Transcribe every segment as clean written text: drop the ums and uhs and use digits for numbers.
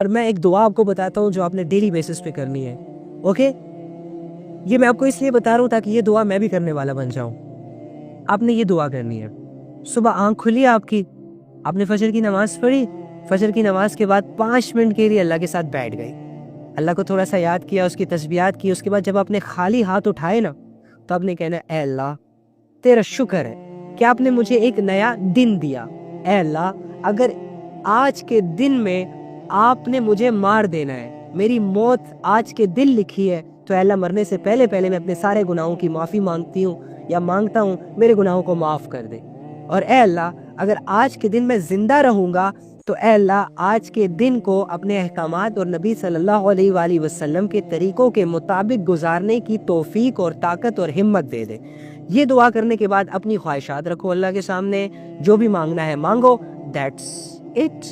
اور میں ایک دعا آپ کو بتاتا ہوں جو آپ نے ڈیلی بیسس پہ کرنی ہے. اوکے, یہ میں آپ کو اس لیے بتا رہا ہوں تاکہ یہ دعا میں بھی کرنے والا بن جاؤں. آپ نے یہ دعا کرنی ہے. صبح آنکھ کھلی آپ کی, آپ نے فجر کی نماز پڑھی, فجر کی نماز کے بعد 5 منٹ کے لیے اللہ کے ساتھ بیٹھ گئے, اللہ کو تھوڑا سا یاد کیا, اس کی تسبیحات کی. اس کے بعد جب آپ نے خالی ہاتھ اٹھائے نا, تو آپ نے کہنا اے اللہ تیرا شکر ہے کہ آپ نے مجھے ایک نیا دن دیا. اے اللہ اگر آج کے دن میں آپ نے مجھے مار دینا ہے, میری موت آج کے دن لکھی ہے, تو اے اللہ مرنے سے پہلے میں اپنے سارے گناہوں کی معافی مانگتی ہوں یا مانگتا ہوں, میرے گناہوں کو معاف کر دے. اور اے اللہ اگر آج کے دن میں زندہ رہوں گا تو اے اللہ آج کے دن کو اپنے احکامات اور نبی صلی اللہ علیہ وآلہ وسلم کے طریقوں کے مطابق گزارنے کی توفیق اور طاقت اور ہمت دے دے. یہ دعا کرنے کے بعد اپنی خواہشات رکھو اللہ کے سامنے, جو بھی مانگنا ہے مانگو. That's it.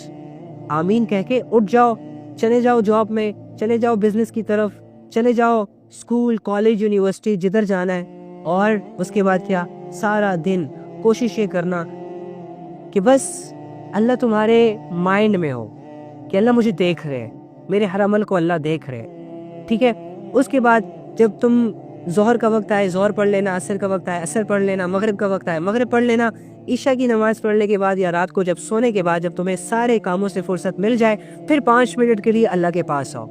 آمین کہہ کے اٹھ جاؤ, چلے جاؤ جاب میں, چلے جاؤ بزنس کی طرف, چلے جاؤ اسکول کالج یونیورسٹی جدھر جانا ہے. اور اس کے بعد کیا, سارا دن کوشش یہ کرنا کہ بس اللہ تمہارے مائنڈ میں ہو, کہ اللہ مجھے دیکھ رہے, میرے ہر عمل کو اللہ دیکھ رہے. ٹھیک ہے. اس کے بعد جب تم ظہر کا وقت آئے ظہر پڑھ لینا, عصر کا وقت آئے عصر پڑھ لینا, مغرب کا وقت آئے مغرب پڑھ لینا, عشاء کی نماز پڑھنے کے بعد یا رات کو جب سونے کے بعد جب تمہیں سارے کاموں سے فرصت مل جائے, پھر 5 منٹ کے لیے اللہ کے پاس آؤ.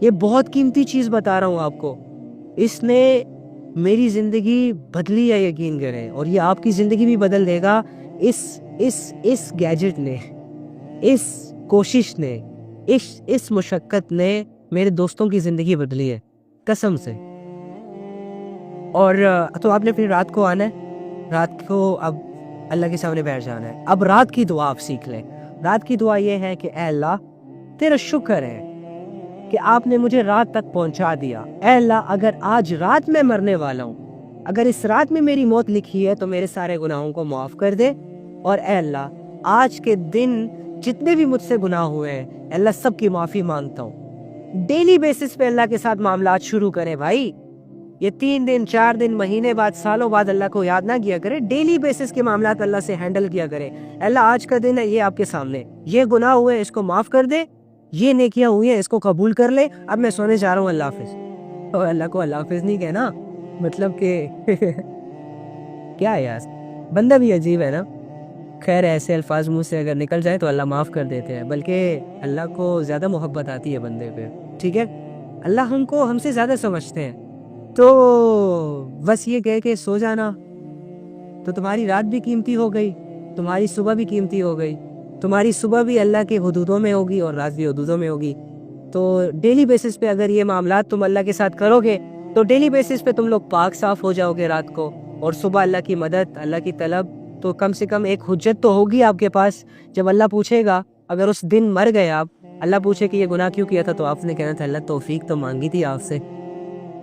یہ بہت قیمتی چیز بتا رہا ہوں آپ کو, اس نے میری زندگی بدلی ہے یقین کریں, اور یہ آپ کی زندگی بھی بدل دے گا. اس گیجٹ نے, اس کوشش نے, اس مشقت نے میرے دوستوں کی زندگی بدلی ہے قسم سے. اور تو آپ نے پھر رات کو آنا ہے, رات کو اب اللہ کے سامنے بیٹھ جانا ہے. اب رات کی دعا آپ سیکھ لیں. رات کی دعا یہ ہے کہ اے اللہ تیرا شکر ہے کہ آپ نے مجھے رات تک پہنچا دیا. اے اللہ اگر آج رات میں مرنے والا ہوں, اگر اس رات میں میری موت لکھی ہے تو میرے سارے گناہوں کو معاف کر دے. اور اے اللہ آج کے دن جتنے بھی مجھ سے گناہ ہوئے ہیں اے اللہ سب کی معافی مانگتا ہوں. ڈیلی بیسس پہ اللہ کے ساتھ معاملات شروع کریں بھائی. یہ 3 دن 4 دن مہینے بعد سالوں بعد اللہ کو یاد نہ کیا کرے, ڈیلی بیسس کے معاملات اللہ سے ہینڈل کیا کرے. اللہ آج کا دن ہے, یہ آپ کے سامنے, یہ گناہ ہوئے اس کو معاف کر دے, یہ نیکیاں ہوئی ہیں اس کو قبول کر لے, اب میں سونے جا رہا ہوں, اللہ حافظ. اور اللہ کو اللہ حافظ نہیں کہنا, مطلب کہ کیا یار, بندہ بھی عجیب ہے نا. خیر ایسے الفاظ منہ سے اگر نکل جائے تو اللہ معاف کر دیتے ہیں, بلکہ اللہ کو زیادہ محبت آتی ہے بندے پہ. ٹھیک ہے, اللہ ہم سے زیادہ سمجھتے ہیں. تو بس یہ کہہ کے سو جانا, تو تمہاری رات بھی قیمتی ہو گئی, تمہاری صبح بھی قیمتی ہو گئی. تمہاری صبح بھی اللہ کے حدودوں میں ہوگی اور رات بھی حدودوں میں ہوگی. تو ڈیلی بیسس پہ اگر یہ معاملات تم اللہ کے ساتھ کرو گے تو ڈیلی بیسس پہ تم لوگ پاک صاف ہو جاؤ گے رات کو, اور صبح اللہ کی مدد اللہ کی طلب, تو کم سے کم ایک حجت تو ہوگی آپ کے پاس. جب اللہ پوچھے گا, اگر اس دن مر گئے آپ, اللہ پوچھے کہ یہ گناہ کیوں کیا تھا, تو آپ نے کہنا تھا اللہ توفیق تو مانگی تھی آپ سے,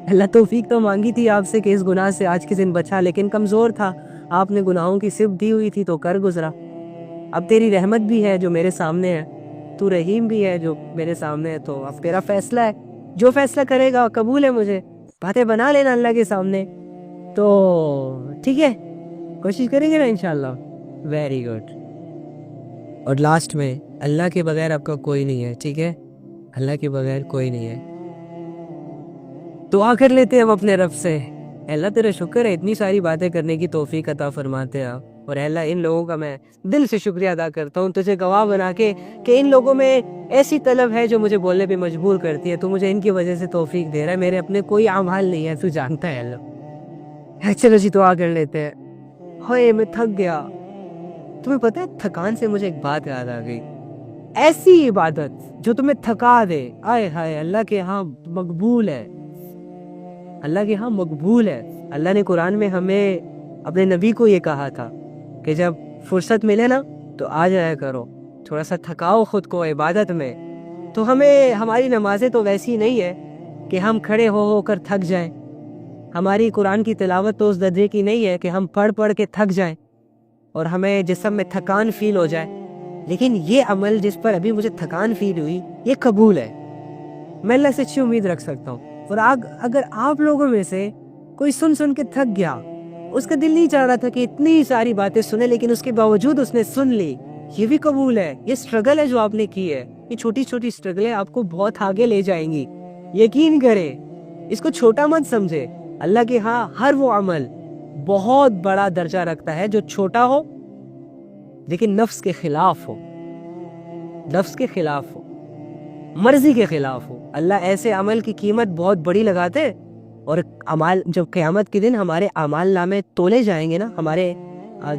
اللہ توفیق تو مانگی تھی آپ سے کہ اس گناہ سے آج کے دن بچا, لیکن کمزور تھا, آپ نے گناہوں کی صفت دی ہوئی تھی تو کر گزرا. اب تیری رحمت بھی ہے جو میرے سامنے ہے, تو رحیم بھی ہے جو میرے سامنے ہے, تو اب تیرا فیصلہ ہے, جو فیصلہ کرے گا قبول ہے. مجھے باتیں بنا لینا اللہ کے سامنے. تو ٹھیک ہے, کوشش کریں گے نا انشاءاللہ. Very good. اور لاسٹ میں, اللہ کے بغیر آپ کا کوئی نہیں ہے. ٹھیک ہے, اللہ کے بغیر کوئی نہیں ہے. دعا کر لیتے ہیں ہم اپنے رب سے, اے اللہ تیرا شکر ہے اتنی ساری باتیں کرنے کی توفیق عطا فرماتے ہیں. اور اے اللہ ان لوگوں کا میں دل سے شکریہ ادا کرتا ہوں تجھے گواہ بنا کے کہ ان لوگوں میں ایسی طلب ہے جو مجھے بولنے پہ مجبور کرتی ہے. تو مجھے ان کی وجہ سے توفیق دے رہا ہے, میرے اپنے کوئی اعمال نہیں ہے, تو جانتا ہے اللہ. چلو جی دعا کر لیتے ہیں. ہوئے میں تھک گیا. تمہیں پتہ ہے تھکان سے مجھے ایک بات یاد آ گئی. ایسی عبادت جو تمہیں تھکا دے, آئے ہائے, اللہ کے ہاں مقبول ہے, اللہ کے ہاں مقبول ہے. اللہ نے قرآن میں ہمیں اپنے نبی کو یہ کہا تھا کہ جب فرصت ملے نا تو آ جایا کرو, تھوڑا سا تھکاؤ خود کو عبادت میں. تو ہماری نمازیں تو ویسی نہیں ہے کہ ہم کھڑے ہو کر تھک جائیں. ہماری قرآن کی تلاوت تو اس درجے کی نہیں ہے کہ ہم پڑھ کے تھک جائیں اور ہمیں جسم میں تھکان فیل ہو جائے. لیکن یہ عمل جس پر ابھی مجھے تھکان فیل ہوئی, یہ قبول ہے. میں اللہ سے اچھی امید رکھ سکتا ہوں. اور اگر آپ لوگوں میں سے کوئی سن کے تھک گیا, اس کا دل نہیں چاہ رہا تھا کہ اتنی ساری باتیں سنے, لیکن اس کے باوجود اس نے سن لی, یہ بھی قبول ہے. یہ اسٹرگل ہے جو آپ نے کی ہے, یہ چھوٹی چھوٹی اسٹرگلیں آپ کو بہت آگے لے جائیں گی. یقین کریں, اس کو چھوٹا مت سمجھے. اللہ کے ہاں ہر وہ عمل بہت بڑا درجہ رکھتا ہے جو چھوٹا ہو لیکن نفس کے خلاف ہو, نفس کے خلاف ہو, مرضی کے خلاف ہو. اللہ ایسے عمل کی قیمت بہت بڑی لگاتے, اور اعمال جب قیامت کے دن ہمارے اعمال نامے تولے جائیں گے نا, ہمارے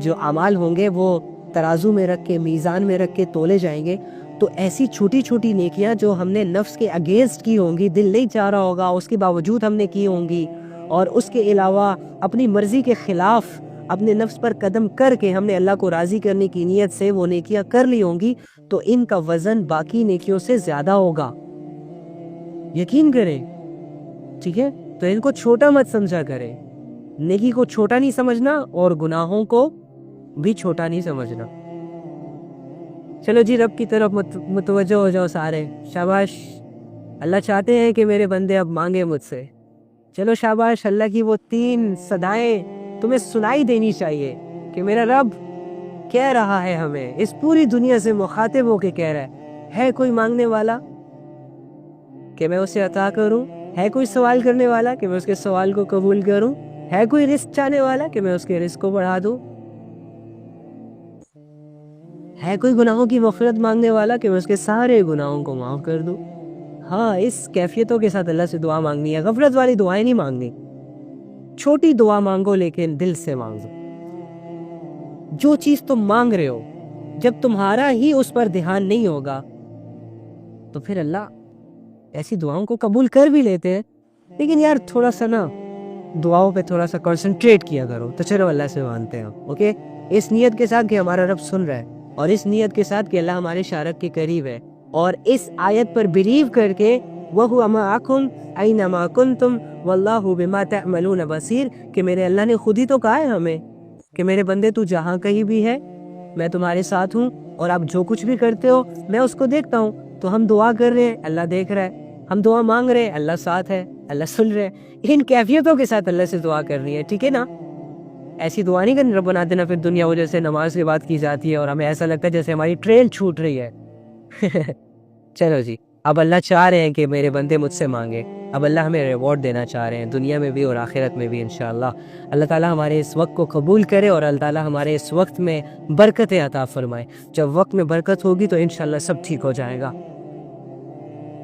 جو اعمال ہوں گے وہ ترازو میں رکھ کے, میزان میں رکھ کے تولے جائیں گے, تو ایسی چھوٹی چھوٹی نیکیاں جو ہم نے نفس کے اگینسٹ کی ہوں گی, دل نہیں چاہ رہا ہوگا, اس کے باوجود ہم نے کی ہوں گی, اور اس کے علاوہ اپنی مرضی کے خلاف اپنے نفس پر قدم کر کے ہم نے اللہ کو راضی کرنے کی نیت سے وہ نیکیاں کر لی ہوں گی, تو ان کا وزن باقی نیکیوں سے زیادہ ہوگا. یقین کریں, ٹھیک ہے؟ تو ان کو چھوٹا مت سمجھا کریں. نیکی کو چھوٹا نہیں سمجھنا اور گناہوں کو بھی چھوٹا نہیں سمجھنا. چلو جی, رب کی طرف متوجہ ہو جاؤ سارے. شاباش, اللہ چاہتے ہیں کہ میرے بندے اب مانگے مجھ سے. چلو شاباش, اللہ کی وہ 3 صدائیں تمہیں سنائی دینی چاہیے کہ میرا رب کہہ رہا ہے ہمیں, اس پوری دنیا سے مخاطب ہو کے کہہ رہا ہے کوئی مانگنے والا کہ میں اسے عطا کروں, ہے کوئی سوال کرنے والا کہ میں اس کے سوال کو قبول کروں, ہے کوئی رزق چاہنے والا کہ میں اس کے رزق کو بڑھا دوں, ہے کوئی گناہوں کی مغفرت مانگنے والا کہ میں اس کے سارے گناہوں کو معاف کر دوں. ہاں, اس کیفیتوں کے ساتھ اللہ سے دعا مانگنی ہے. غفلت والی دعائیں نہیں مانگنی. چھوٹی دعا مانگو لیکن دل سے مانگو. جو چیز تم مانگ رہے ہو جب تمہارا ہی اس پر دھیان نہیں ہوگا تو پھر اللہ ایسی دعاؤں کو قبول کر بھی لیتے ہیں, لیکن یار تھوڑا سا نا دعاؤں پہ تھوڑا سا کنسنٹریٹ کیا کرو. تو چلو اللہ سے مانتے ہیں, اوکے, اس نیت کے ساتھ کہ ہمارا رب سن رہا ہے, اور اس نیت کے ساتھ کہ اللہ ہمارے شارک کے قریب ہے, اور اس آیت پر بلیو کر کے وَهُوَ مَعَكُمْ أَيْنَمَا كُنْتُمْ وَاللَّهُ بِمَا تَعْمَلُونَ بَصِيرٌ, کہ میرے اللہ نے خود ہی تو کہا ہے ہمیں کہ میرے بندے تو جہاں کہیں بھی ہے میں تمہارے ساتھ ہوں, اور آپ جو کچھ بھی کرتے ہو میں اس کو دیکھتا ہوں. تو ہم دعا کر رہے ہیں, اللہ دیکھ رہا ہے, ہم دعا مانگ رہے ہیں, اللہ ساتھ ہے, اللہ سن رہے ہیں. ان کیفیتوں کے ساتھ اللہ سے دعا کر رہی ہے, ٹھیک ہے نا؟ ایسی دعا نہیں کرنی ربنا آتنا فی الدنیا وہ جیسے نماز کی بات کی جاتی ہے اور ہمیں ایسا لگتا ہے جیسے ہماری ٹرین چھوٹ رہی ہے. چلو جی, اب اللہ چاہ رہے ہیں کہ میرے بندے مجھ سے مانگے. اب اللہ ہمیں ریوارڈ دینا چاہ رہے ہیں, دنیا میں بھی اور آخرت میں بھی انشاءاللہ. اللہ تعالیٰ ہمارے اس وقت کو قبول کرے, اور اللہ تعالیٰ ہمارے اس وقت میں برکتیں عطا فرمائے. جب وقت میں برکت ہوگی تو انشاءاللہ سب ٹھیک ہو جائے گا.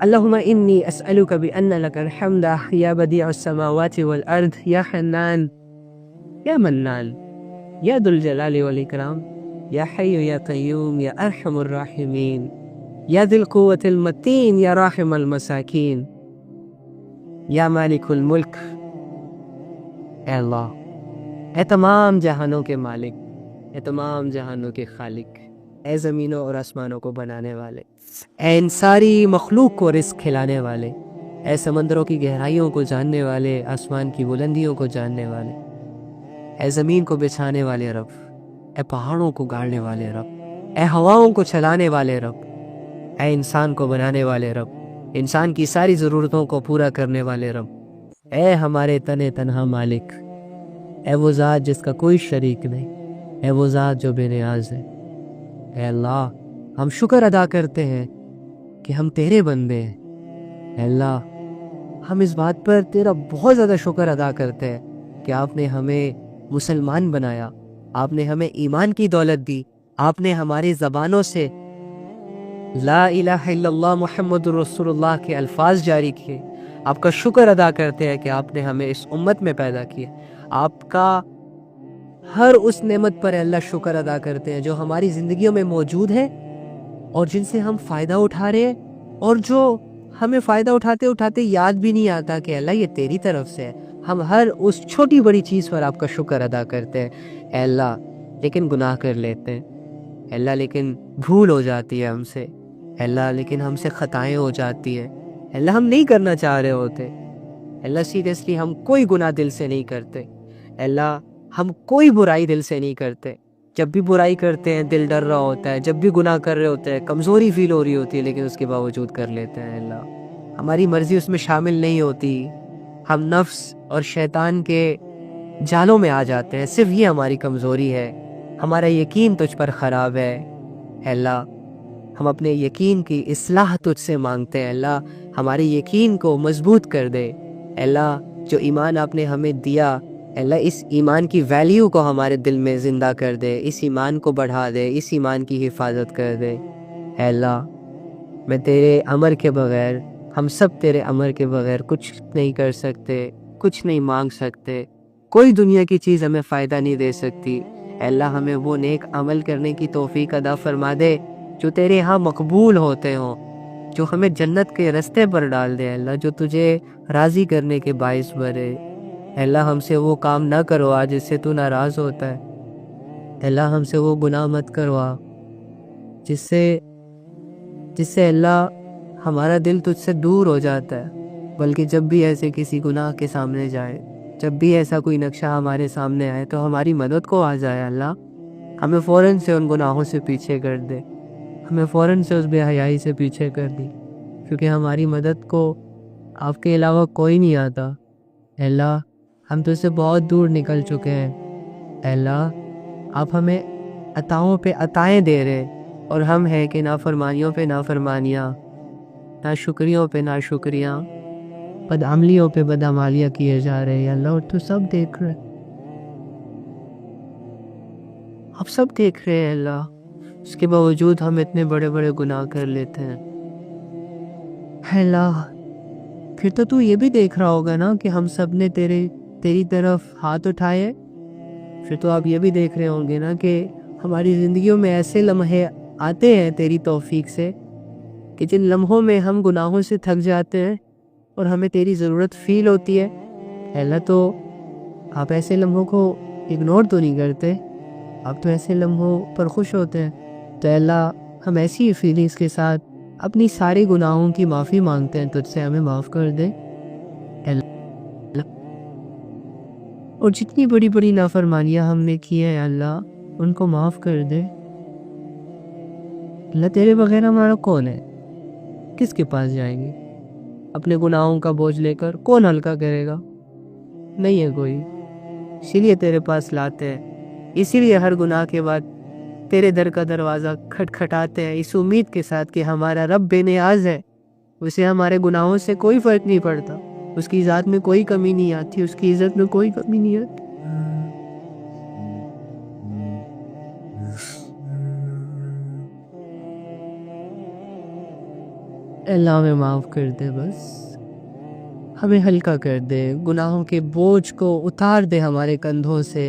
اللہم انی اسألک بأن لک الحمد یا بدیع السماوات والارض یا حنان یا منان یا ذو الجلال والاکرام یا حی یا قیوم یا ارحم الراحمین یا ذی القوة المتین یا راحم المساکین یا مالک الملک. اے اللہ, اے تمام جہانوں کے مالک, اے تمام جہانوں کے خالق, اے زمینوں اور آسمانوں کو بنانے والے, اے ان ساری مخلوق کو رزق کھلانے والے, اے سمندروں کی گہرائیوں کو جاننے والے, آسمان کی بلندیوں کو جاننے والے, اے زمین کو بچھانے والے رب, اے پہاڑوں کو گاڑنے والے رب, اے ہواؤں کو چلانے والے رب, اے انسان کو بنانے والے رب, انسان کی ساری ضرورتوں کو پورا کرنے والے رب, اے ہمارے تن تنہا مالک, اے وہ ذات جس کا کوئی شریک نہیں, اے وہ ذات جو بے نیاز ہے. اے اللہ, ہم شکر ادا کرتے ہیں کہ ہم تیرے بندے ہیں. اے اللہ, ہم اس بات پر تیرا بہت زیادہ شکر ادا کرتے ہیں کہ آپ نے ہمیں مسلمان بنایا, آپ نے ہمیں ایمان کی دولت دی, آپ نے ہماری زبانوں سے لا الہ الا اللہ محمد رسول اللہ کے الفاظ جاری کیے. آپ کا شکر ادا کرتے ہیں کہ آپ نے ہمیں اس امت میں پیدا کیا. آپ کا ہر اس نعمت پر اللہ شکر ادا کرتے ہیں جو ہماری زندگیوں میں موجود ہے اور جن سے ہم فائدہ اٹھا رہے ہیں, اور جو ہمیں فائدہ اٹھاتے اٹھاتے یاد بھی نہیں آتا کہ اللہ یہ تیری طرف سے ہے. ہم ہر اس چھوٹی بڑی چیز پر آپ کا شکر ادا کرتے ہیں. اے اللہ, لیکن گناہ کر لیتے ہیں. اے اللہ, لیکن بھول ہو جاتی ہے ہم سے. اے اللہ, لیکن ہم سے خطائیں ہو جاتی ہیں. اے اللہ, ہم نہیں کرنا چاہ رہے ہوتے. اے اللہ, سیریسلی ہم کوئی گناہ دل سے نہیں کرتے. اے اللہ, ہم کوئی برائی دل سے نہیں کرتے. جب بھی برائی کرتے ہیں دل ڈر رہا ہوتا ہے, جب بھی گناہ کر رہے ہوتے ہیں کمزوری فیل ہو رہی ہوتی ہے, لیکن اس کے باوجود کر لیتے ہیں. اللہ, ہماری مرضی اس میں شامل نہیں ہوتی, ہم نفس اور شیطان کے جالوں میں آ جاتے ہیں. صرف یہ ہماری کمزوری ہے, ہمارا یقین تجھ پر خراب ہے. اے اللہ ہم اپنے یقین کی اصلاح تجھ سے مانگتے ہیں، اللہ ہمارے یقین کو مضبوط کر دے، اے اللہ جو ایمان آپ نے ہمیں دیا، اے اللہ اس ایمان کی ویلیو کو ہمارے دل میں زندہ کر دے، اس ایمان کو بڑھا دے، اس ایمان کی حفاظت کر دے، اے اللہ میں تیرے امر کے بغیر، ہم سب تیرے امر کے بغیر کچھ نہیں کر سکتے، کچھ نہیں مانگ سکتے، کوئی دنیا کی چیز ہمیں فائدہ نہیں دے سکتی، اے اللہ ہمیں وہ نیک عمل کرنے کی توفیق عطا فرما دے جو تیرے ہاں مقبول ہوتے ہوں، جو ہمیں جنت کے رستے پر ڈال دے، اللہ جو تجھے راضی کرنے کے باعث بنے، اے اللہ ہم سے وہ کام نہ کروا جس سے تو ناراض ہوتا ہے، اے اللہ ہم سے وہ گناہ مت کروا جس سے اللہ ہمارا دل تجھ سے دور ہو جاتا ہے، بلکہ جب بھی ایسے کسی گناہ کے سامنے جائے، جب بھی ایسا کوئی نقشہ ہمارے سامنے آئے تو ہماری مدد کو آ جائے، اللہ ہمیں فوراً سے ان گناہوں سے پیچھے کر دے، ہمیں فوراً سے اس بے حیائی سے پیچھے کر دی، کیونکہ ہماری مدد کو آپ کے علاوہ کوئی نہیں آتا، اے اللہ ہم تجھ سے بہت دور نکل چکے ہیں، اے اللہ آپ ہمیں عطاؤں پہ عطائیں دے رہے اور ہم ہیں کہ نافرمانیوں پہ نافرمانیاں، ناشکریوں پہ ناشکریاں، بدعملیوں پہ بدعمالیاں کیے جا رہے ہیں، اللہ اور تو سب دیکھ رہے، آپ سب دیکھ رہے ہیں اللہ، اس کے باوجود ہم اتنے بڑے بڑے گناہ کر لیتے ہیں، اے اللہ پھر تو یہ بھی دیکھ رہا ہوگا نا کہ ہم سب نے تیری طرف ہاتھ اٹھائے، پھر تو آپ یہ بھی دیکھ رہے ہوں گے نا کہ ہماری زندگیوں میں ایسے لمحے آتے ہیں تیری توفیق سے کہ جن لمحوں میں ہم گناہوں سے تھک جاتے ہیں اور ہمیں تیری ضرورت فیل ہوتی ہے، اے اللہ تو آپ ایسے لمحوں کو اگنور تو نہیں کرتے، آپ تو ایسے لمحوں پر خوش ہوتے ہیں، تو اے اللہ ہم ایسی فیلنگز کے ساتھ اپنی سارے گناہوں کی معافی مانگتے ہیں تجھ سے، ہمیں معاف کر دے اے اللہ، اور جتنی بڑی بڑی نافرمانیاں ہم نے کی ہیں اللہ ان کو معاف کر دے، اللہ تیرے بغیر ہمارا کون ہے، کس کے پاس جائیں گے، اپنے گناہوں کا بوجھ لے کر کون ہلکا کرے گا، نہیں ہے کوئی، اسی لیے تیرے پاس لاتے ہیں، اسی لیے ہر گناہ کے بعد تیرے در کا دروازہ کھٹکھٹاتے ہیں اس امید کے ساتھ کہ ہمارا رب بے نیاز ہے، اسے ہمارے گناہوں سے کوئی فرق نہیں پڑتا، اس کی ذات میں کوئی کمی نہیں آتی، اس کی عزت میں کوئی کمی نہیں آتی، اللہ ہمیں معاف کر دے، بس ہمیں ہلکا کر دے، گناہوں کے بوجھ کو اتار دے ہمارے کندھوں سے،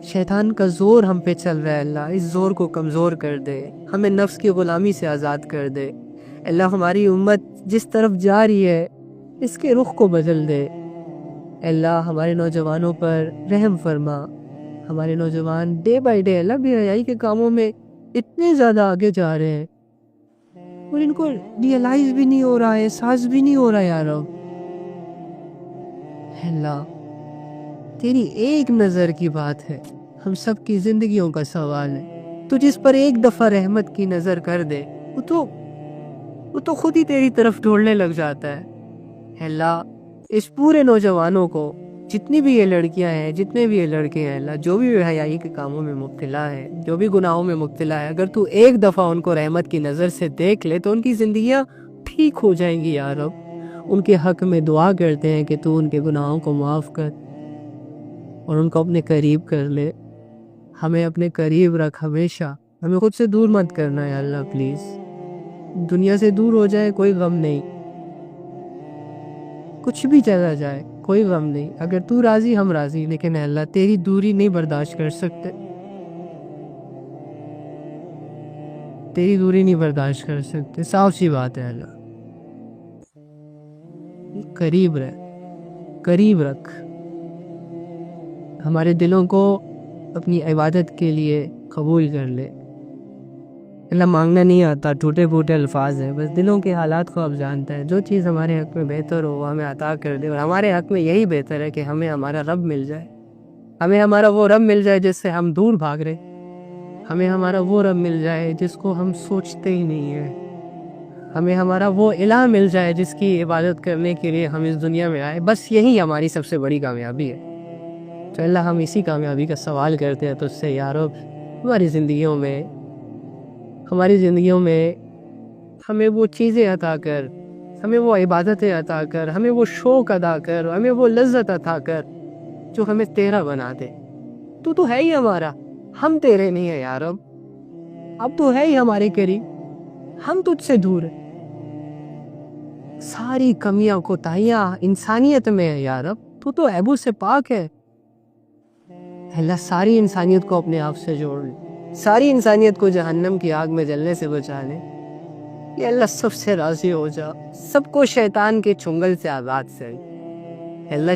شیطان کا زور ہم پہ چل رہا ہے اللہ اس زور کو کمزور کر دے، ہمیں نفس کی غلامی سے آزاد کر دے، اللہ ہماری امت جس طرف جا رہی ہے اس کے رخ کو بدل دے، اللہ ہمارے نوجوانوں پر رحم فرما، ہمارے نوجوان ڈے بائی ڈے اللہ بے حیائی کے کاموں میں اتنے زیادہ آگے جا رہے ہیں اور ان کو ریئلائز بھی نہیں ہو رہا ہے، احساس بھی نہیں ہو رہا یار، اللہ تیری ایک نظر کی بات ہے، ہم سب کی زندگیوں کا سوال ہے، تو جس پر ایک دفعہ رحمت کی نظر کر دے وہ تو خود ہی تیری طرف ڈھولنے لگ جاتا ہے، اللہ اس پورے نوجوانوں کو، جتنی بھی یہ لڑکیاں ہیں، جتنے بھی یہ لڑکے ہیں اللہ، جو بھی بے حیائی کے کاموں میں مبتلا ہے، جو بھی گناہوں میں مبتلا ہے، اگر تو ایک دفعہ ان کو رحمت کی نظر سے دیکھ لے تو ان کی زندگیاں ٹھیک ہو جائیں گی یا رب، ان کے حق میں دعا کرتے ہیں کہ تو ان کے گناہوں کو معاف کر اور ان کو اپنے قریب کر لے، ہمیں اپنے قریب رکھ ہمیشہ، ہمیں خود سے دور مت کرنا ہے اللہ پلیز، دنیا سے دور ہو جائے کوئی غم نہیں، کچھ بھی چلا جائے کوئی غم نہیں، اگر تو راضی ہم راضی، لیکن اللہ تیری دوری نہیں برداشت کر سکتے، تیری دوری نہیں برداشت کر سکتے، صاف سی بات ہے اللہ، قریب رہ، قریب رکھ، ہمارے دلوں کو اپنی عبادت کے لیے قبول کر لے، اللہ مانگنا نہیں آتا، ٹوٹے پھوٹے الفاظ ہیں، بس دلوں کے حالات کو اب جانتا ہے، جو چیز ہمارے حق میں بہتر ہو وہ ہمیں عطا کر دے، اور ہمارے حق میں یہی بہتر ہے کہ ہمیں ہمارا رب مل جائے، ہمیں ہمارا وہ رب مل جائے جس سے ہم دور بھاگ رہے، ہمیں ہمارا وہ رب مل جائے جس کو ہم سوچتے ہی نہیں ہیں، ہمیں ہمارا وہ الہ مل جائے جس کی عبادت کرنے کے لیے ہم اس دنیا میں آئے، بس یہی ہماری سب سے بڑی کامیابی ہے، تو اللہ ہم اسی کامیابی کا سوال کرتے ہیں تو اس سے یا رب ہماری زندگیوں میں ہماری زندگیوں میں ہمیں وہ چیزیں عطا کر، ہمیں وہ عبادتیں عطا کر، ہمیں وہ شوق عطا کر، ہمیں وہ لذت عطا کر جو ہمیں تیرا بنا دے۔ تو ہے ہی ہمارا، ہم تیرے نہیں ہیں یا رب۔ اب تو ہے ہی ہمارے قریب، ہم تجھ سے دور ہیں۔ ساری کمیاں کوتاہیاں انسانیت میں ہے یا رب، تو عیبوں سے پاک ہے۔ اللہ ساری انسانیت کو اپنے آپ سے جوڑ لے، ساری انسانیت کو جہنم کی آگ میں جلنے سے بچا لے۔ یا اللہ سب سے راضی ہو جا، سب کو شیطان کے چنگل سے آزاد سے۔ اللہ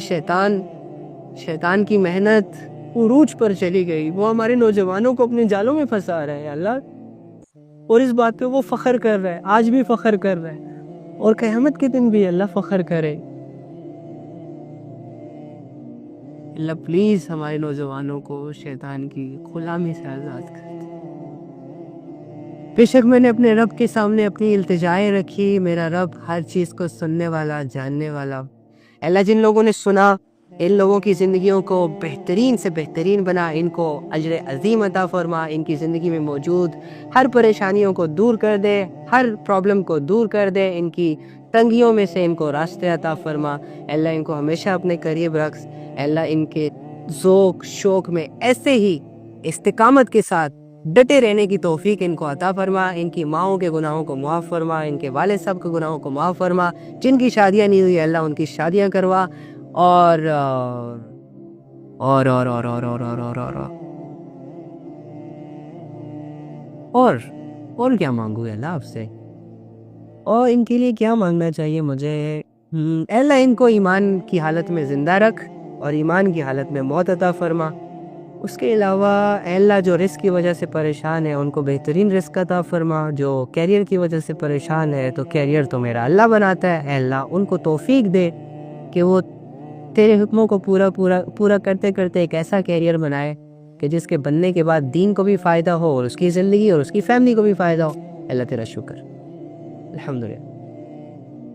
شیطان کی محنت عروج پر چلی گئی، وہ ہمارے نوجوانوں کو اپنے جالوں میں پھنسا رہے ہیں اللہ، اور اس بات پہ وہ فخر کر رہے ہیں، آج بھی فخر کر رہے ہیں، اور قیامت کے دن بھی اللہ فخر کرے۔ اللہ پلیز ہمارے نوجوانوں کو شیطان کی غلامی سے آزاد کر دے۔ بے شک میں نے اپنے رب کے سامنے اپنی التجائیں رکھی، میرا رب ہر چیز کو سننے والا، جاننے والا۔ اللہ جن لوگوں نے سنا، ان لوگوں کی زندگیوں کو بہترین سے بہترین بنا، ان کو اجر عظیم عطا فرما، ان کی زندگی میں موجود ہر پریشانیوں کو دور کر دے، ہر پرابلم کو دور کر دے، ان کی تنگیوں میں سے ان کو راستے عطا فرما۔ اللہ ان کو ہمیشہ اپنے قریب رکھ، اللہ ان کے ذوق شوق میں ایسے ہی استقامت کے ساتھ ڈٹے رہنے کی توفیق ان کو عطا فرما، ان کی ماؤں کے گناہوں کو معاف فرما، ان کے والد صاحب کے گناہوں کو معاف فرما، جن کی شادیاں نہیں ہوئی اللہ ان کی شادیاں کروا، اور کیا مانگوں اللہ آپ سے؟ اور ان کے لیے کیا مانگنا چاہیے مجھے؟ اللہ ان کو ایمان کی حالت میں زندہ رکھ اور ایمان کی حالت میں موت عطا فرما۔ اس کے علاوہ اے اللہ جو رزق کی وجہ سے پریشان ہے ان کو بہترین رزق عطا فرما، جو کیریئر کی وجہ سے پریشان ہے تو کیریئر تو میرا اللہ بناتا ہے، اے اللہ ان کو توفیق دے کہ وہ تیرے حکموں کو پورا کرتے کرتے ایک ایسا کیریئر بنائے کہ جس کے بننے کے بعد دین کو بھی فائدہ ہو اور اس کی زندگی اور اس کی فیملی کو بھی فائدہ ہو۔ اللہ تیرا شکر، الحمدللہ۔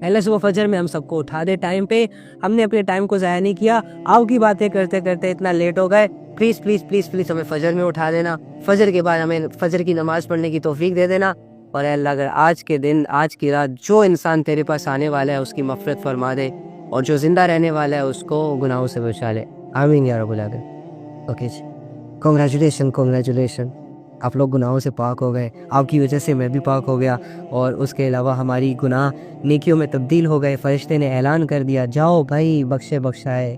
اللہ صبح فجر میں ہم سب کو اٹھا دے ٹائم پہ، ہم نے اپنے ٹائم کو ضائع نہیں کیا، آؤ کی باتیں کرتے کرتے اتنا لیٹ ہو گئے، پلیز پلیز پلیز پلیز ہمیں فجر میں اٹھا دینا، فجر کے بعد ہمیں فجر کی نماز پڑھنے کی توفیق دے دینا، اور اے اللہ اگر آج کے دن آج کی رات جو انسان تیرے پاس آنے والا ہے اس کی مغفرت فرما دے، اور جو زندہ رہنے والا ہے اس کو گناہوں سے بچا لے، آمین یا رب العالمین۔ اوکے جی، کنگریچولیشن، آپ لوگ گناہوں سے پاک ہو گئے، آپ کی وجہ سے میں بھی پاک ہو گیا، اور اس کے علاوہ ہماری گناہ نیکیوں میں تبدیل ہو گئے۔ فرشتے نے اعلان کر دیا جاؤ بھائی بخشائے